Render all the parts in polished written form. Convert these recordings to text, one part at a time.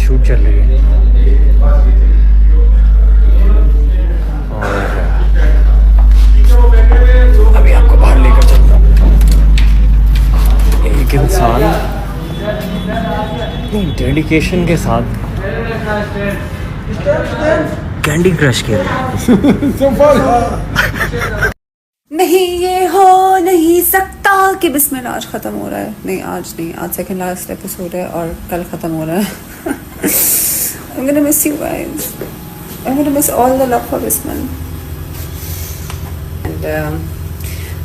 Shoot चल रही है और अभी आपको बाहर लेकर चलता हूँ। एक इंसान इतनी डेडिकेशन के साथ कैंडी क्रश खेल नहीं, ये हो नहीं सकता कि बिस्मिल्लाह आज ख़त्म हो रहा है। नहीं, आज नहीं, आज सेकंड लास्ट एपिसोड है और कल ख़त्म हो रहा है। I'm gonna miss you guys. I'm gonna miss all the love for Bisman. And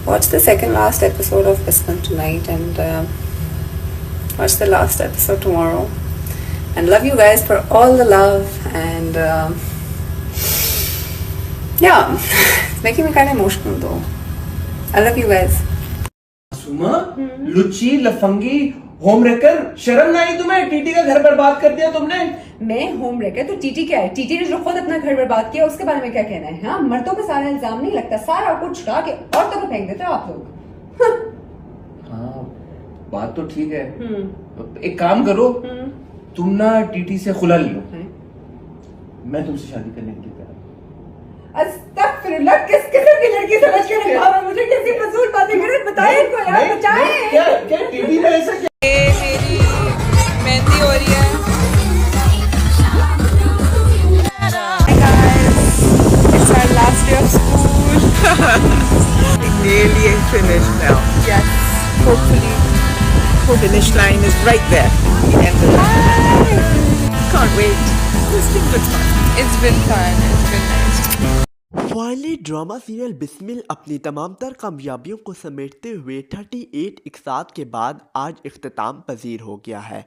watch the second last episode of Bisman tonight and watch the last episode tomorrow. And love you guys for all the love and yeah, it's making me kind of emotional though. I love you guys. सुमा, लुच्ची, लफंगी, home रेकर, शर्म ना आई तुम्हें? TT का घर बर्बाद कर दिया तुमने। मैं होम रेकर तो टीटी क्या है? टीटी ने जो खुद अपना घर बर्बाद किया उसके बारे में क्या कहना है? हाँ, मर्दों पे सारा इल्जाम नहीं लगता, सारा कुछ छुड़ा के औरतों पे फेंक देते हो आप लोग। हाँ, बात तो ठीक है। एक काम करो, तुम ना टीटी से खुला लो, मैं तुमसे शादी करने के लिए तैयार हूं। अस्तगफिरुल्लाह, किस किस्म की लड़की समझ के रखा है मुझे? कैसी फजूल बातें कर रहे हैं? बताएं इनको यार, बचाएं। क्या टीटी ने ऐसा क्या? मेरी मेहंदी हो रही है। Hi guys, it's our last day of school. Nearly finished now. Yes, hopefully. Finish line is right there. The end of it. Can't wait. It's been good fun. It's been fun. It's been nice. Finally drama serial Bismil अपनी तमाम तर कामयाबियों को समेटते हुए 38 इकसात के बाद आज इख्तिताम पजीर हो गया है।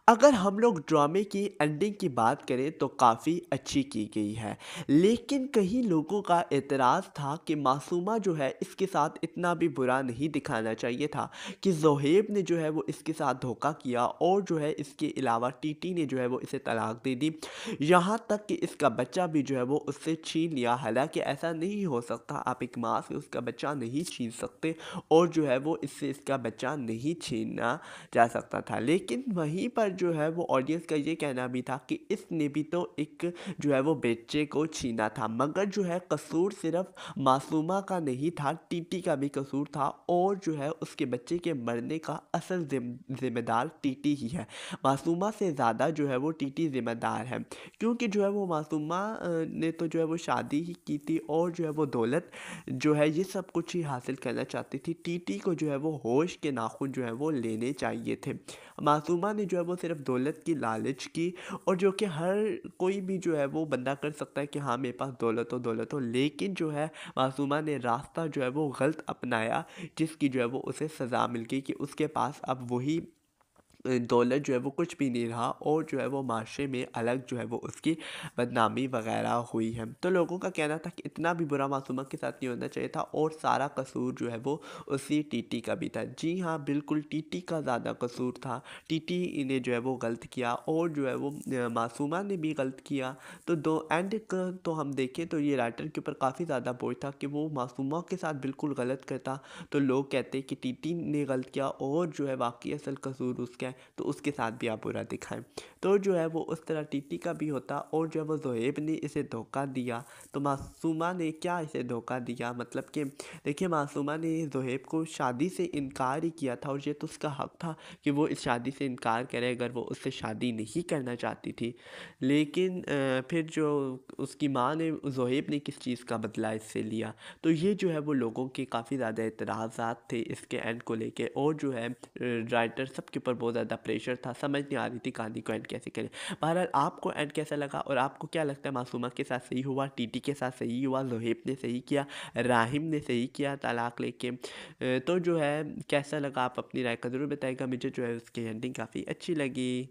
अगर हम लोग ड्रामे की एंडिंग की बात करें तो काफ़ी अच्छी की गई है, लेकिन कई लोगों का एतराज़ था कि मासूमा जो है इसके साथ इतना भी बुरा नहीं दिखाना चाहिए था कि ज़ोहेब ने जो है वो इसके साथ धोखा किया और जो है इसके अलावा टीटी ने जो है वो इसे तलाक दे दी, यहाँ तक कि इसका बच्चा भी जो है वो उससे छीन लिया। हालांकि ऐसा नहीं हो सकता, आप एक माँ से उसका बच्चा नहीं छीन सकते और जो है वो इससे इसका बच्चा नहीं छीनना जा सकता था। लेकिन वहीं पर जो है वो ऑडियंस का ये कहना भी था कि इसने भी तो एक जो है वो बच्चे को छीना था, मगर जो है कसूर सिर्फ मासूमा का नहीं था, टीटी का भी कसूर था और जो है उसके बच्चे के मरने का असल जिम्मेदार टीटी ही है। मासूमा से ज़्यादा जो है वो टीटी जिम्मेदार है, क्योंकि जो है वो मासूमा ने तो जो है वो शादी ही की थी और जो है वो दौलत जो है ये सब कुछ ही हासिल करना चाहती थी। टीटी को जो है वो होश के नाखून जो है वो लेने चाहिए थे। मासूमा ने जो है वो सिर्फ दौलत की लालच की, और जो कि हर कोई भी जो है वो बंदा कर सकता है कि हाँ मेरे पास दौलत हो, लेकिन जो है मासूमा ने रास्ता जो है वो गलत अपनाया, जिसकी जो है वो उसे सज़ा मिल गई कि उसके पास अब वही दौलत जो है वो कुछ भी नहीं रहा और जो है वो माशरे में अलग जो है वो उसकी बदनामी वगैरह हुई है। तो लोगों का कहना था कि इतना भी बुरा मासूमा के साथ नहीं होना चाहिए था और सारा कसूर जो है वो उसी टीटी का भी था। जी हाँ, बिल्कुल टीटी का ज़्यादा कसूर था। टीटी ने जो है वो गलत किया और जो है वो मासूमा ने भी गलत किया। तो दो एंड तो हम देखें तो ये राइटर के ऊपर काफ़ी ज़्यादा बोझ था कि वो मासूमा के साथ बिल्कुल गलत करता, तो लोग कहते कि टीटी ने गलत किया और जो है वाकई असल कसूर उसका तो उसके साथ भी आप बुरा दिखाएं। तो जो है वो उस तरह टीटी का भी होता और जो है वो ज़ोहेब ने इसे धोखा दिया, तो मासूमा ने क्या इसे धोखा दिया, मतलब कि देखिए मासूमा ने ज़ोहेब को शादी से इनकार ही किया था और ये तो उसका हक़ था कि वो इस शादी से इनकार करे अगर वो उससे शादी नहीं करना चाहती थी। लेकिन फिर जो उसकी माँ ने ज़ोहेब ने किस चीज़ का बदला इससे लिया, तो ये जो है वो लोगों के काफ़ी ज़्यादा एतराज़ात थे इसके एंड को लेके और जो है राइटर सब के ऊपर बहुत ज़्यादा प्रेशर था, समझ नहीं आ रही थी कहानी को एंड कैसे करें। बहरहाल आपको एंड कैसा लगा और आपको क्या लगता है मासूमा के साथ सही हुआ, टीटी के साथ सही हुआ, ज़ोहेब ने सही किया, राहिम ने सही किया तलाक लेके? तो जो है कैसा लगा आप अपनी राय का ज़रूर बताएगा। मुझे जो है उसकी एंडिंग काफ़ी अच्छी लगी।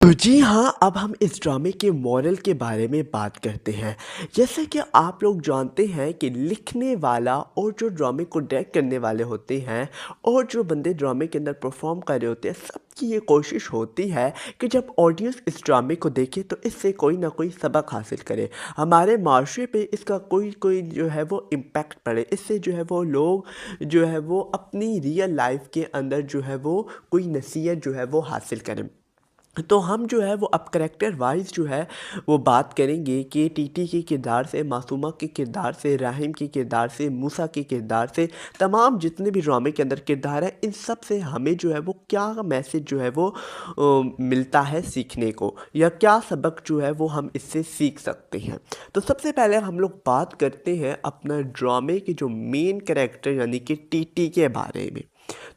तो जी हाँ, अब हम इस ड्रामे के मॉरल के बारे में बात करते हैं। जैसे कि आप लोग जानते हैं कि लिखने वाला और जो ड्रामे को डायरेक्ट करने वाले होते हैं और जो बंदे ड्रामे के अंदर परफॉर्म कर रहे होते हैं, सबकी ये कोशिश होती है कि जब ऑडियंस इस ड्रामे को देखे तो इससे कोई ना कोई सबक हासिल करे, हमारे माशरे पे इसका कोई जो है वो इम्पैक्ट पड़े, इससे जो है वो लोग जो है वो अपनी रियल लाइफ के अंदर जो है वो कोई नसीहत जो है वो हासिल करें। तो हम जो है वो अब करैक्टर वाइज जो है वो बात करेंगे कि टीटी के किरदार से, मासूमा के किरदार से, राहिम के किरदार से, मूसा के किरदार से, तमाम जितने भी ड्रामे के अंदर किरदार हैं, इन सब से हमें जो है वो क्या मैसेज जो है वो मिलता है सीखने को, या क्या सबक जो है वो हम इससे सीख सकते हैं। तो सबसे पहले हम लोग बात करते हैं अपना ड्रामे के जो मेन कैरेक्टर यानी कि टीटी के बारे में,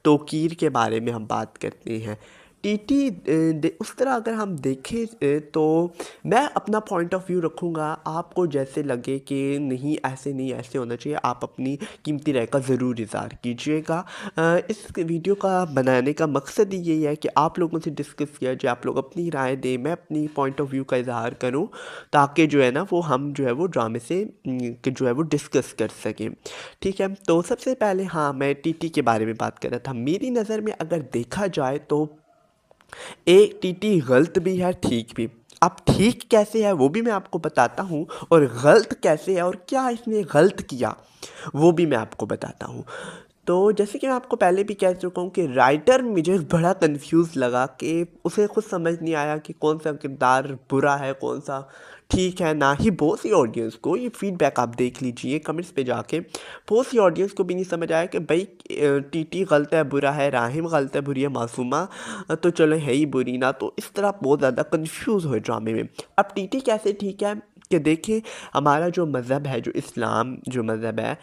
तोकीर के बारे में हम बात करते हैं। टीटी उस तरह अगर हम देखें तो मैं अपना पॉइंट ऑफ व्यू रखूँगा, आपको जैसे लगे कि नहीं ऐसे होना चाहिए, आप अपनी कीमती राय का ज़रूर इज़हार कीजिएगा। इस वीडियो का बनाने का मकसद ही यही है कि आप लोगों से डिस्कस किया जाए, आप लोग अपनी राय दें, मैं अपनी पॉइंट ऑफ व्यू का इज़हार करूं, ताकि जो है ना वो हम जो है वो ड्रामे से जो है वो डिस्कस कर सकें। ठीक है, तो सबसे पहले हाँ, मैं टीटी के बारे में बात कर रहा था। मेरी नज़र में अगर देखा जाए तो एक टीटी गलत भी है, ठीक भी। अब ठीक कैसे है वो भी मैं आपको बताता हूँ, और गलत कैसे है और क्या इसने गलत किया वो भी मैं आपको बताता हूँ। तो जैसे कि मैं आपको पहले भी कह चुका हूँ कि राइटर मुझे बड़ा कंफ्यूज लगा कि उसे खुद समझ नहीं आया कि कौन सा किरदार बुरा है, कौन सा ठीक है। ना ही बहुत सी ऑडियंस को, ये फीडबैक आप देख लीजिए कमेंट्स पे जाके, बहुत सी ऑडियंस को भी नहीं समझ आया कि भाई टीटी गलत है, बुरा है, राहिम गलत है, बुरी है, मासूमा तो चलो है ही बुरी ना। तो इस तरह बहुत ज़्यादा कंफ्यूज हुए ड्रामे में। अब टीटी कैसे ठीक है कि देखिए, हमारा जो मज़हब है, जो इस्लाम जो मज़हब है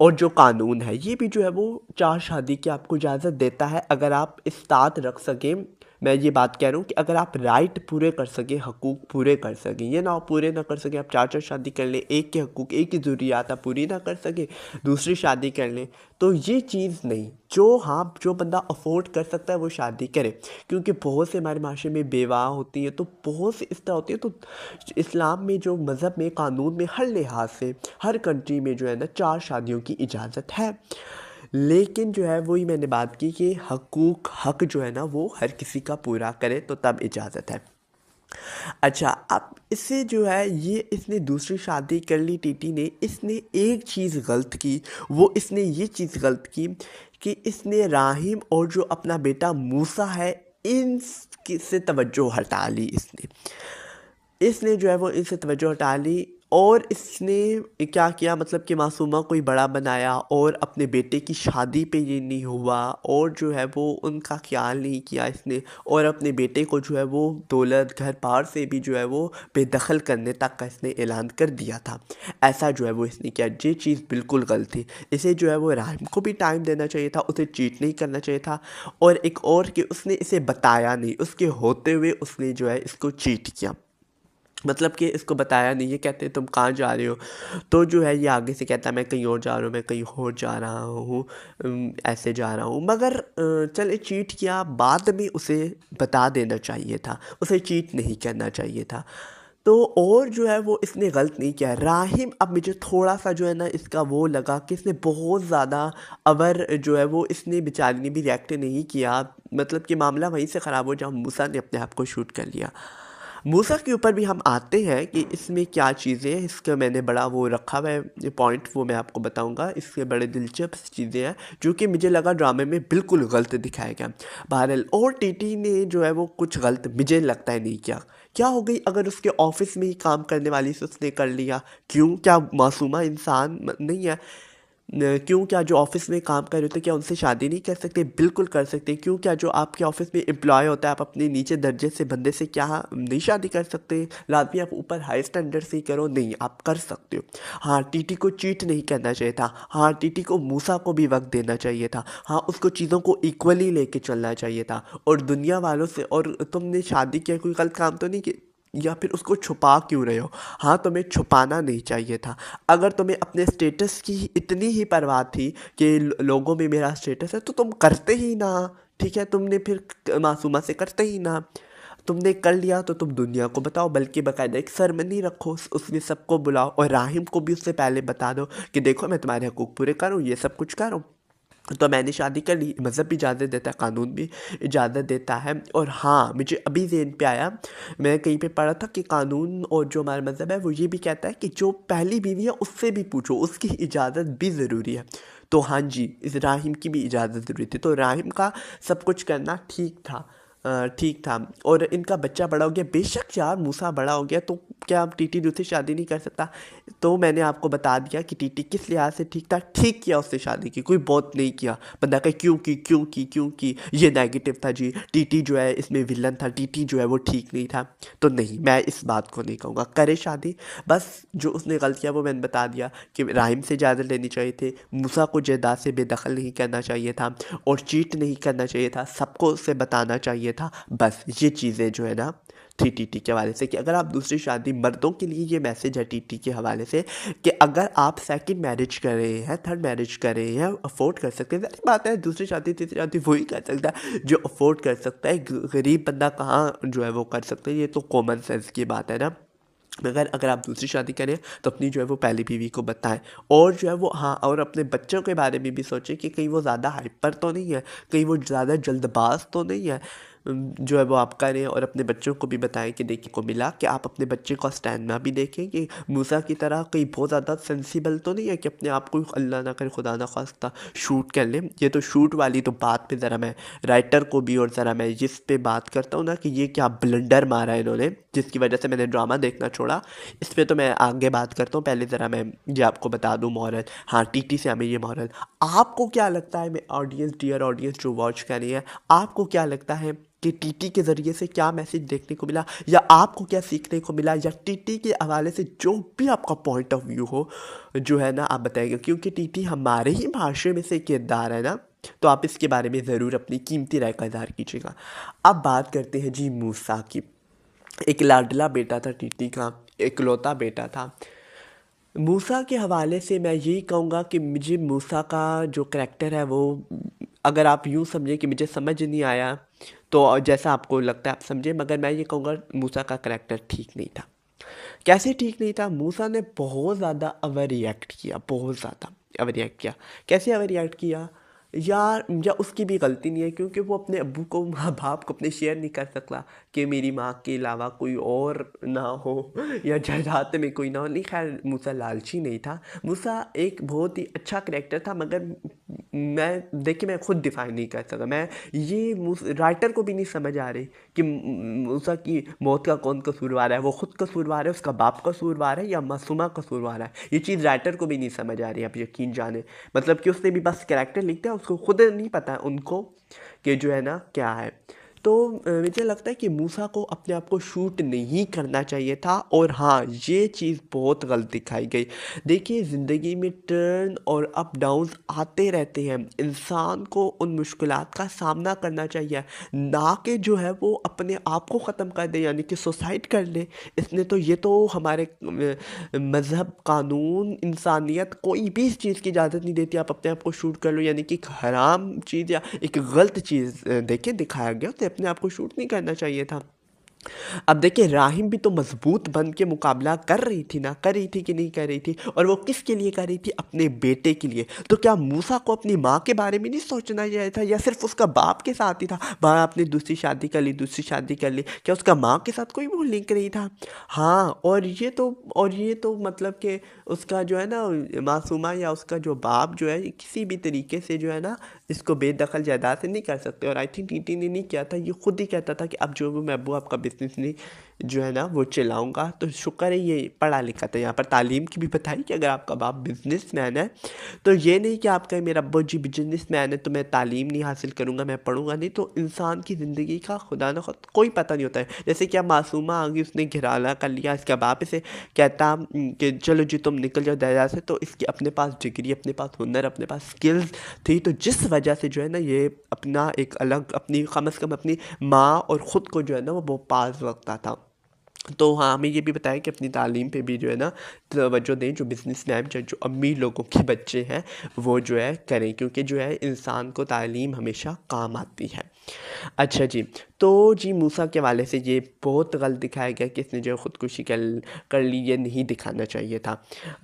और जो कानून है, ये भी जो है वो 4 शादी की आपको इजाज़त देता है, अगर आप इस्तात रख सकें। मैं ये बात कह रहा हूँ कि अगर आप राइट पूरे कर सकें, हकूक़ पूरे कर सकें, ये ना पूरे ना कर सकें, आप 4 शादी कर लें, एक के हकूक़, एक की ज़रूरियात आप पूरी ना कर सकें, दूसरी शादी कर लें, तो ये चीज़ नहीं। जो बंदा अफोर्ड कर सकता है वो शादी करे, क्योंकि बहुत से हमारे माशरे में बेवाह होती है, तो बहुत से इस तरह होती है। तो इस्लाम में, जो मज़हब में, कानून में, हर लिहाज से, हर कंट्री में जो है ना 4 शादियों की इजाज़त है। लेकिन जो है वही मैंने बात की कि हक जो है ना वो हर किसी का पूरा करे तो तब इजाज़त है। अच्छा, अब इससे जो है ये इसने दूसरी शादी कर ली टीटी ने, इसने एक चीज़ गलत की, वो इसने ये चीज़ गलत की कि इसने राहिम और जो अपना बेटा मूसा है इन से तवज्जो हटा ली। इसने जो है वो इनसे तवज्जो हटा ली, और इसने क्या किया, मतलब कि मासूमा को ही बड़ा बनाया, और अपने बेटे की शादी पे ये नहीं हुआ, और जो है वो उनका ख्याल नहीं किया इसने, और अपने बेटे को जो है वो दौलत घर बार से भी जो है वो बेदखल करने तक का इसने ऐलान कर दिया था। ऐसा जो है वो इसने किया, ये चीज़ बिल्कुल गलत थी। इसे जो है वो राहिम को भी टाइम देना चाहिए था, उसे चीट नहीं करना चाहिए था, और एक और कि उसने इसे बताया नहीं, उसके होते हुए उसने जो है इसको चीट किया, मतलब कि इसको बताया नहीं। ये कहते हैं तुम कहाँ जा रहे हो, तो जो है ये आगे से कहता है मैं कहीं और जा रहा हूँ, मैं कहीं और जा रहा हूँ, ऐसे जा रहा हूँ। मगर चले चीट किया, बाद में उसे बता देना चाहिए था, उसे चीट नहीं करना चाहिए था। तो और जो है वो इसने गलत नहीं किया। राहिम, अब मुझे थोड़ा सा जो है ना इसका वो लगा कि इसने बहुत ज़्यादा अवर जो है वो इसने बेचारी ने भी रिएक्ट नहीं किया, मतलब कि मामला वहीं से ख़राब हो जहाँ मूसा ने अपने आप को शूट कर लिया। मूसा के ऊपर भी हम आते हैं कि इसमें क्या चीज़ें हैं, इसका मैंने बड़ा वो रखा हुआ है पॉइंट, वो मैं आपको बताऊंगा। इसके बड़े दिलचस्प चीज़ें हैं जो कि मुझे लगा ड्रामे में बिल्कुल गलत दिखाया गया। बहरहाल, और टीटी ने जो है वो कुछ गलत मुझे लगता है नहीं किया। क्या हो गई अगर उसके ऑफिस में ही काम करने वाली से उसने कर लिया, क्यों? क्या मासूमा इंसान नहीं है? क्यों? क्या जो ऑफिस में काम कर रहे होते क्या उनसे शादी नहीं कर सकते? बिल्कुल कर सकते। क्यों? क्या जो आपके ऑफिस में एम्प्लॉय होता है, आप अपने नीचे दर्जे से बंदे से क्या नहीं शादी कर सकते? लाजमी आप ऊपर हाई स्टैंडर्ड से ही करो? नहीं, आप कर सकते हो। हाँ, टीटी को चीट नहीं करना चाहिए था। हाँ, टीटी को मूसा को भी वक्त देना चाहिए था। हाँ, उसको चीज़ों को इक्वली लेके चलना चाहिए था, और दुनिया वालों से। और तुमने शादी किया, कोई गलत काम तो नहीं किया, या फिर उसको छुपा क्यों रहे हो? हाँ, तुम्हें छुपाना नहीं चाहिए था। अगर तुम्हें अपने स्टेटस की इतनी ही परवाह थी कि लोगों में मेरा स्टेटस है, तो तुम करते ही ना। ठीक है, तुमने फिर मासूमा से करते ही ना। तुमने कर लिया तो तुम दुनिया को बताओ, बल्कि बाकायदा एक सेरेमनी रखो, उसमें सबको बुलाओ, और राहिम को भी उससे पहले बता दो कि देखो मैं तुम्हारे हकूक़ पूरे करूँ, ये सब कुछ करूँ, तो मैंने शादी कर ली। मज़हब भी इजाज़त देता है, कानून भी इजाज़त देता है। और हाँ, मुझे अभी ज़हन पे आया, मैं कहीं पे पढ़ा था कि कानून और जो हमारा मज़हब है वो ये भी कहता है कि जो पहली बीवी है उससे भी पूछो, उसकी इजाज़त भी ज़रूरी है। तो हाँ जी, इस राहिम की भी इजाज़त ज़रूरी थी, तो राहिम का सब कुछ करना ठीक था। ठीक था और इनका बच्चा बड़ा हो गया। बेशक यार मूसा बड़ा हो गया तो क्या अब टीटी दूसरी शादी नहीं कर सकता? तो मैंने आपको बता दिया कि टीटी किस लिहाज से ठीक था। ठीक किया उससे शादी की, कोई बहुत नहीं किया। बंदा कहे क्यों की ये नेगेटिव था जी, टीटी जो है इसमें विलन था, टीटी जो है वो ठीक नहीं था। तो नहीं, मैं इस बात को नहीं कहूँगा, करे शादी। बस जो उसने गलत किया वो मैंने बता दिया कि राहिम से ज़्यादा लेनी चाहिए थे, मूसा को जायदाद से बेदखल नहीं करना चाहिए था और चीट नहीं करना चाहिए था, सबको उससे बताना चाहिए था। बस ये चीज़ें जो है ना थी टीटी के हवाले से कि अगर आप दूसरी शादी, मर्दों के लिए ये मैसेज है टीटी के हवाले से कि अगर आप सेकंड मैरिज कर रहे हैं, थर्ड मैरिज कर रहे हैं, अफोर्ड कर सकते हैं, ज़ाहिर बात है दूसरी शादी तीसरी शादी वही कर सकता है जो अफोर्ड कर सकता है। गरीब बंदा कहाँ जो है वो कर सकता है, ये तो कॉमन सेंस की बात है ना। मगर अगर आप दूसरी शादी करें तो अपनी जो है वो पहली बीवी को बताएं और जो है वो हाँ, और अपने बच्चों के बारे में भी सोचें कि कहीं वो ज़्यादा हाइपर तो नहीं है, कहीं वो ज़्यादा जल्दबाज तो नहीं है। जो है वो आप करें और अपने बच्चों को भी बताएं कि देखने को मिला कि आप अपने बच्चे को स्टैंड भी देखें कि मूसा की तरह कहीं बहुत ज़्यादा सेंसिबल तो नहीं है कि अपने आप को अल्लाह ना करे खुदा ना खास्ता शूट कर लें। ये तो शूट वाली तो बात पे ज़रा मैं राइटर को भी और ज़रा मैं जिस पे बात करता हूँ ना कि ये क्या ब्लंडर मारा है इन्होंने जिसकी वजह से मैंने ड्रामा देखना छोड़ा, इस पर तो मैं आगे बात करता हूँ। पहले ज़रा मैं ये आपको बता दूँ मॉरल, हाँ टीटी से हमें ये मॉरल। आपको क्या लगता है, मैं ऑडियंस, डियर ऑडियंस जो वॉच कर रही है, आपको क्या लगता है कि टीटी के ज़रिए से क्या मैसेज देखने को मिला या आपको क्या सीखने को मिला, या टीटी के हवाले से जो भी आपका पॉइंट ऑफ व्यू हो जो है ना आप बताइएगा, क्योंकि टीटी हमारे ही भाषा में से किरदार है ना, तो आप इसके बारे में ज़रूर अपनी कीमती राय का इज़हार कीजिएगा। अब बात करते हैं जी मूसा की। एक लाडला बेटा था टीटी का, इकलौता बेटा था। मूसा के हवाले से मैं यही कहूँगा कि मुझे मूसा का जो करैक्टर है वो, अगर आप यूँ समझें कि मुझे समझ नहीं आया तो जैसा आपको लगता है आप समझें, मगर मैं ये कहूँगा मूसा का करैक्टर ठीक नहीं था। कैसे ठीक नहीं था? मूसा ने बहुत ज़्यादा ओवर रिएक्ट किया, बहुत ज़्यादा ओवर रिएक्ट किया। कैसे ओवर रिएक्ट किया यार? या उसकी भी गलती नहीं है क्योंकि वो अपने अब्बू को, माँ बाप को अपने शेयर नहीं कर सकता कि मेरी माँ के अलावा कोई और ना हो या जायदाद में कोई ना हो। नहीं, खैर मूसा लालची नहीं था, मूसा एक बहुत ही अच्छा करैक्टर था, मगर मैं खुद डिफाइन नहीं कर सका। मैं ये राइटर को भी नहीं समझ आ रही कि मूसा की मौत का कौन कसूरवार है, वो खुद कसूरवार है, उसका बाप कसूरवार है या मासूमा कसूरवार है, ये चीज़ राइटर को भी नहीं समझ आ रही, आप यकीन जाने। मतलब कि उसने भी बस कैरेक्टर लिखता है, उसको खुद नहीं पता है उनको कि जो है ना क्या है। तो मुझे लगता है कि मूसा को अपने आप को शूट नहीं करना चाहिए था। और हाँ, ये चीज़ बहुत गलत दिखाई गई। देखिए ज़िंदगी में टर्न और अप डाउन्स आते रहते हैं, इंसान को उन मुश्किलात का सामना करना चाहिए, ना कि जो है वो अपने आप को ख़त्म कर दे, यानी कि सुसाइड कर ले। इसने तो ये तो हमारे मज़हब, कानून, इंसानियत कोई भी इस चीज़ की इजाज़त नहीं देती आप अपने आप को शूट कर लो, यानी कि एक हराम चीज़ या एक गलत चीज़ देखिए दिखाया गया, तो अपने आप को शूट नहीं करना चाहिए था। अब देखिए राहिम भी तो मजबूत बन के मुकाबला कर रही थी ना, कर रही थी कि नहीं कर रही थी, और वो किसके लिए कर रही थी? अपने बेटे के लिए। तो क्या मूसा को अपनी माँ के बारे में नहीं सोचना चाहिए था, या सिर्फ उसका बाप के साथ ही था? माँ अपनी दूसरी शादी कर ली, दूसरी शादी कर ली, क्या उसका माँ के साथ कोई वो लिंक नहीं था? हाँ, और ये तो मतलब कि उसका जो है ना मासूमा या उसका जो बाप जो है किसी भी तरीके से जो है ना इसको बेदखल जायदाद से नहीं कर सकते। और आई थिंक टीटी ने नहीं किया था, ये खुद ही कहता था कि अब जो मैं अब्बू आपका बिजनेस नहीं जो है ना वो चलाऊंगा। तो शुक्र है ये पढ़ा लिखा था, यहाँ पर तालीम की भी बताई कि अगर आपका बाप बिजनेसमैन है तो ये नहीं कि आप कहें मेरा अब्बू जी बिजनेसमैन है तो मैं तालीम नहीं हासिल करूँगा, मैं पढ़ूंगा नहीं। तो इंसान की ज़िंदगी का खुदा न खुद कोई पता नहीं होता है। जैसे कि अब मासूमा आ गई, उसने घिराना कर लिया, इसका बाप इसे कहता कि चलो जी तुम निकल जाओ दरिया से, तो इसकी अपने पास डिग्री, अपने पास हुनर, अपने पास स्किल्स थी, तो जिस वजह से जो है ना ये अपना एक अलग अपनी कम से कम अपनी माँ और ख़ुद को जो है ना वो पास रखता था। तो हाँ, हमें ये भी बताया कि अपनी तालीम पे भी जो है ना तवज्जो दें, जो बिजनेसमैन जो अमीर लोगों के बच्चे हैं वो जो है करें, क्योंकि जो है इंसान को तालीम हमेशा काम आती है। अच्छा जी, तो जी मूसा के हवाले से ये बहुत गलत दिखाया गया कि इसने जो ख़ुदकुशी कर ली, ये नहीं दिखाना चाहिए था।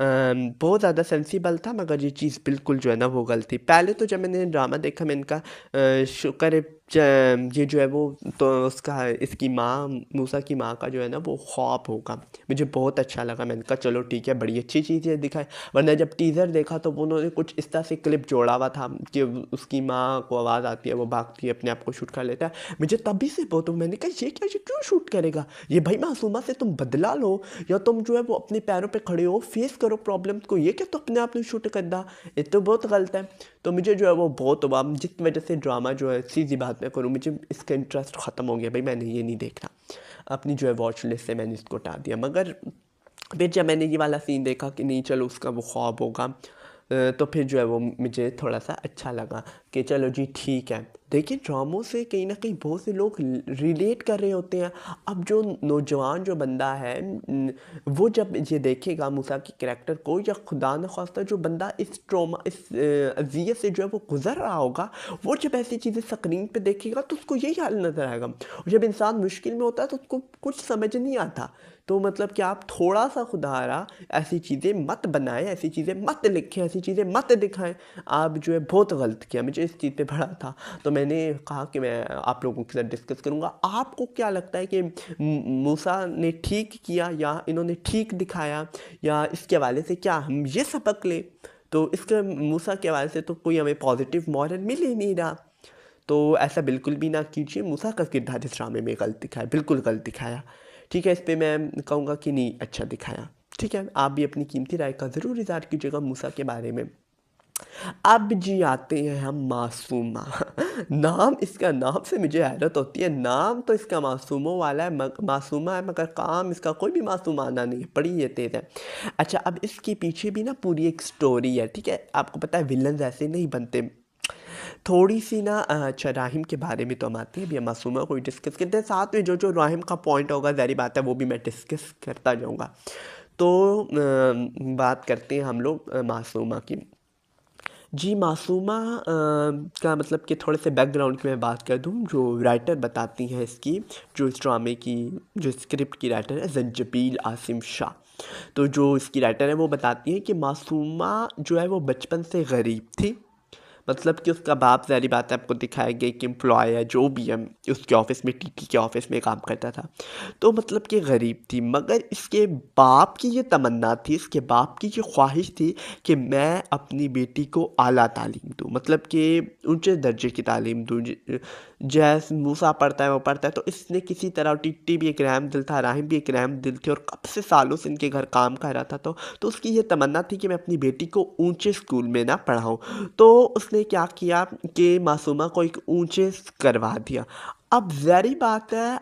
बहुत ज़्यादा सेंसिबल था, मगर ये चीज़ बिल्कुल जो है ना वो गलत थी। पहले तो जब मैंने ड्रामा देखा, मैंने कहा शुक्र है ये जो है वो तो उसका इसकी माँ मूसा की माँ का जो है ना वो ख्वाब होगा। मुझे बहुत अच्छा लगा, मैंने कहा चलो ठीक है, बड़ी अच्छी चीज़ें दिखाए। वरना जब टीज़र देखा तो वो उन्होंने कुछ इस तरह से क्लिप जोड़ा हुआ था कि उसकी माँ को आवाज़ आती है, वो भागती है, अपने आप को शूट कर लेता है। मुझे तभी से बहुत मैंने कहा ये क्या, ये क्यों शूट करेगा ये? भाई मासूमा से तुम बदला लो, या तुम जो है वो अपने पैरों पे खड़े हो, फेस करो प्रॉब्लम को। ये क्या तो अपने आप में शूट करना, ये तो बहुत गलत है। तो मुझे जो है वो बहुत हुआ, जिस वजह से ड्रामा जो है सीधी बात मैं करूँ, मुझे इसका इंटरेस्ट ख़त्म हो गया। भाई मैंने ये नहीं देखना, अपनी जो है वॉच लिस्ट से मैंने इसको हटा दिया। मगर फिर जब मैंने ये वाला सीन देखा कि नहीं चलो उसका वो ख्वाब होगा, तो फिर जो है वो मुझे थोड़ा सा अच्छा लगा कि चलो जी ठीक है। देखिए ड्रामों से कहीं ना कहीं बहुत से लोग रिलेट कर रहे होते हैं। अब जो नौजवान जो बंदा है वो जब ये देखेगा मूसा के करैक्टर को, या खुदा न खास्ता जो बंदा इस ट्रॉमा, इस अजियत से जो है वो गुजर रहा होगा, वो जब ऐसी चीज़ें स्क्रीन पे देखेगा तो उसको यही हाल नज़र आएगा। और जब इंसान मुश्किल में होता है तो उसको कुछ समझ नहीं आता। तो मतलब कि आप थोड़ा सा खुदारा ऐसी चीज़ें मत बनाएं, ऐसी चीज़ें मत लिखें, ऐसी चीज़ें मत दिखाएं। आप जो है बहुत गलत किया, मुझे इस चीज़ पे बड़ा था। तो मैंने कहा कि मैं आप लोगों के साथ डिस्कस करूंगा। आपको क्या लगता है कि मूसा ने ठीक किया या इन्होंने ठीक दिखाया, या इसके हवाले से क्या हम ये सबक लें? तो इसके मूसा के हवाले से तो कोई हमें पॉजिटिव मॉरल मिल ही नहीं रहा। तो ऐसा बिल्कुल भी ना कीजिए। मूसा का किरदार इस ड्रामे में गलत दिखाया, बिल्कुल गलत दिखाया। ठीक है, इस पे मैं कहूँगा कि नहीं अच्छा दिखाया। ठीक है, आप भी अपनी कीमती राय का ज़रूर इज़हार कीजिएगा मूसा के बारे में। अब जी आते हैं हम मासूमा। नाम, इसका नाम से मुझे हैरत होती है। नाम तो इसका मासूमों वाला है, मासूमा है, मगर काम इसका कोई भी मासूमाना नहीं है, बड़ी ये तेज़ है। अच्छा, अब इसके पीछे भी ना पूरी एक स्टोरी है। ठीक है, आपको पता है विलन ऐसे नहीं बनते। थोड़ी सी ना अच्छा राहिम के बारे में तो हम आते हैं, अभी हम मासूमा को डिस्कस करते हैं। साथ में जो जो राहिम का पॉइंट होगा ज़ाहिर बात है वो भी मैं डिस्कस करता जाऊँगा। तो बात करते हैं हम लोग मासूमा की। जी मासूमा का मतलब कि थोड़े से बैकग्राउंड की मैं बात कर दूं। जो राइटर बताती हैं इसकी, जो इस ड्रामे की जो स्क्रिप्ट की राइटर है जंजबील आसिम शाह। तो जो इसकी राइटर है वो बताती है कि मासूमा जो है वो बचपन से गरीब थी। मतलब कि उसका बाप, ज़ाहिर बात है आपको दिखाया गया कि एम्प्लॉय है, जो भी है उसके ऑफिस में, टीटी के ऑफिस में काम करता था। तो मतलब कि गरीब थी, मगर इसके बाप की ये तमन्ना थी, इसके बाप की ये ख्वाहिश थी कि मैं अपनी बेटी को आला तालीम दूँ, मतलब कि ऊंचे दर्जे की तालीम दूँ। जैसे मूसा पढ़ता है वो पढ़ता है, तो इसने किसी तरह, टीटी भी एक रहम दिल था, राहिम भी एक रहम दिल थे, और कब से सालों से इनके घर काम कर रहा था। तो उसकी ये तमन्ना थी कि मैं अपनी बेटी को ऊंचे स्कूल में ना पढ़ाऊँ। तो उसने क्या किया कि मासूमा को एक ऊंचे करवा दिया। अब ज़ाहिर बात है